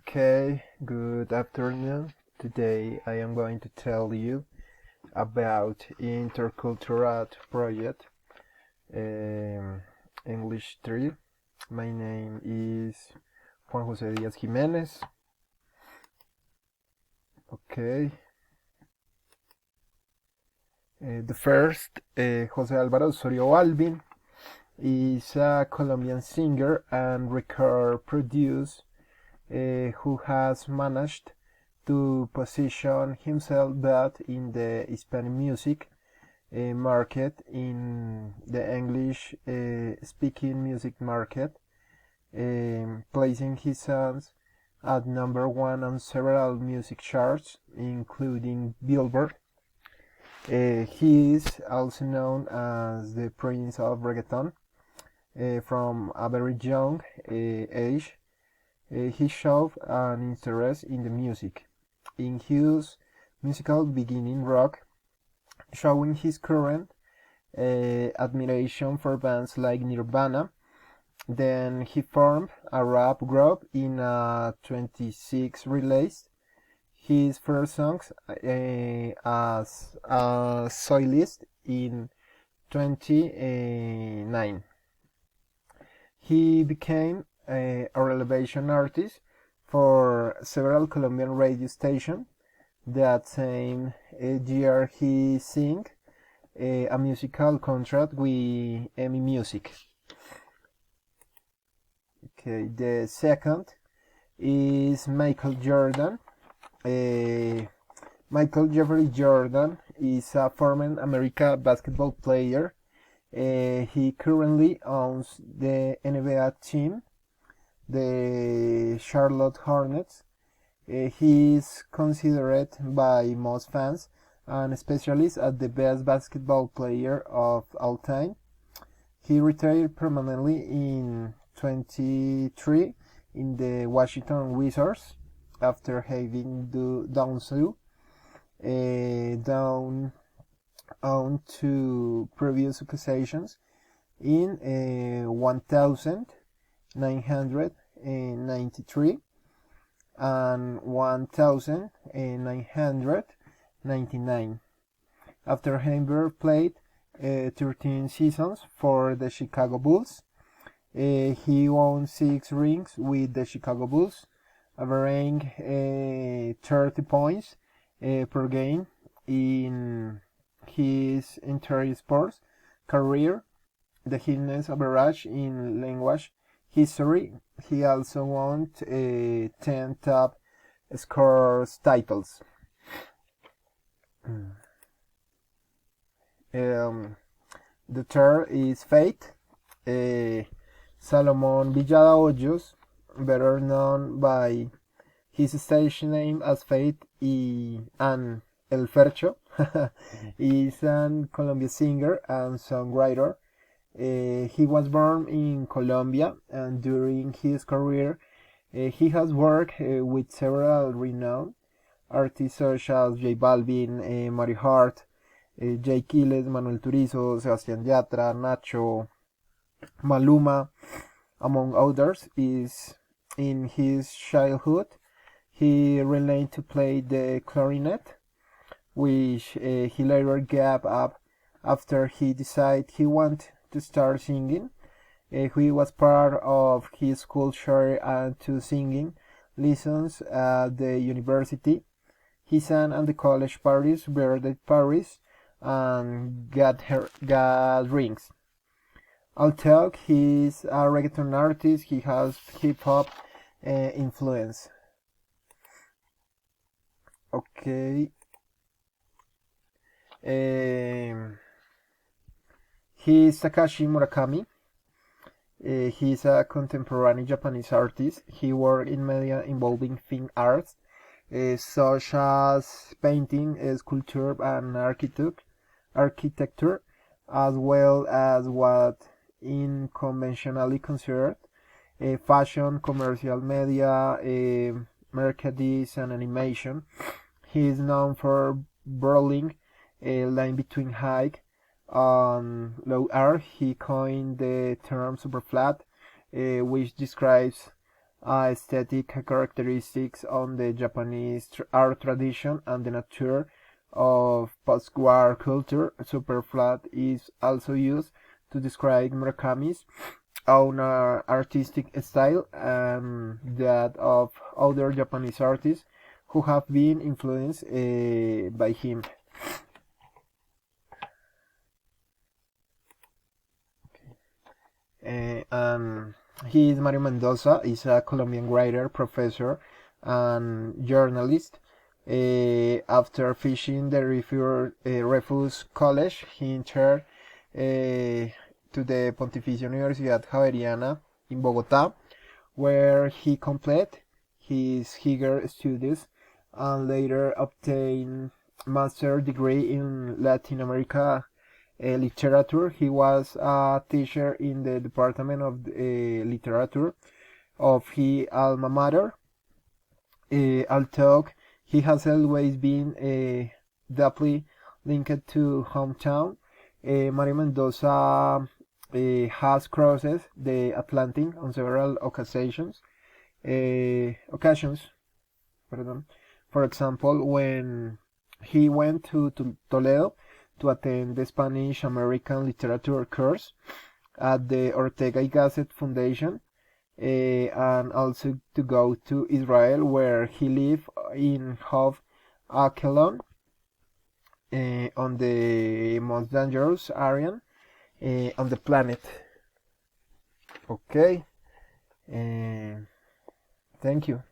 Okay, good afternoon. Today I am going to tell you about intercultural project English 3. My name is Juan José Díaz Jiménez. Okay. The first, José Alvarez Alvin, is a Colombian singer and record producer who has managed to position himself both in the Hispanic music market, in the English speaking music market, placing his songs at #1 on several music charts, including Billboard. He is also known as the Prince of Reggaeton. From a very young age, he showed an interest in the music. In his musical beginning rock, showing his current admiration for bands like Nirvana. Then he formed a rap group in 26 released his first songs as a soloist in 29. He became a relevant artist for several Colombian radio stations. That same year he signed a musical contract with EMI Music. Okay, the second is Michael Jordan. Michael Jeffrey Jordan is a former American basketball player. He currently owns the NBA team, the Charlotte Hornets. He is considered by most fans and specialists as the best basketball player of all time. He retired permanently in 23 in the Washington Wizards after having down on two previous occasions in 1993 and 1999. After having played 13 seasons for the Chicago Bulls, he won 6 rings with the Chicago Bulls, averaging 30 points per game in his entire sports career, the highest average in language history. He also won 10 top scores titles. The third is Fate. Salomon Villada Hoyos, better known by his stage name as Fate and El Fercho, is an Colombian singer and songwriter. He was born in Colombia, and during his career he has worked with several renowned artists such as J Balvin, Mario Hart, Jay Quiles, Manuel Turizo, Sebastián Yatra, Nacho, Maluma, among others. Is in his childhood he learned to play the clarinet, which he later gave up after he decided he wanted to start singing. He was part of his culture and to singing lessons at the university. He sang at the college parties, birthday parties, and got rings. Although he is a reggaeton artist, he has hip-hop influence. Okay. He is Takashi Murakami. He is a contemporary Japanese artist. He worked in media involving fine arts, such as painting, sculpture, and architecture, as well as what is conventionally considered fashion, commercial media, marketing, and animation. He is known for blurring a line between high and low art. He coined the term superflat, which describes aesthetic characteristics on the Japanese art tradition and the nature of post-war culture. Superflat is also used to describe Murakami's own artistic style and that of other Japanese artists who have been influenced by him. And he is Mario Mendoza, is a Colombian writer, professor, and journalist. After finishing the Refuse College, he entered to the Pontificia Universidad Javeriana in Bogotá, where he completed his higher studies and later obtained master's degree in Latin America literature. He was a teacher in the Department of Literature of his alma mater. Although he has always been deeply linked to hometown, Mario Mendoza has crossed the Atlantic on several occasions. Pardon. For example, when he went to Toledo to attend the Spanish American Literature course at the Ortega y Gasset Foundation, and also to go to Israel, where he lived in Hov Akelon, on the most dangerous area on the planet. Okay, thank you.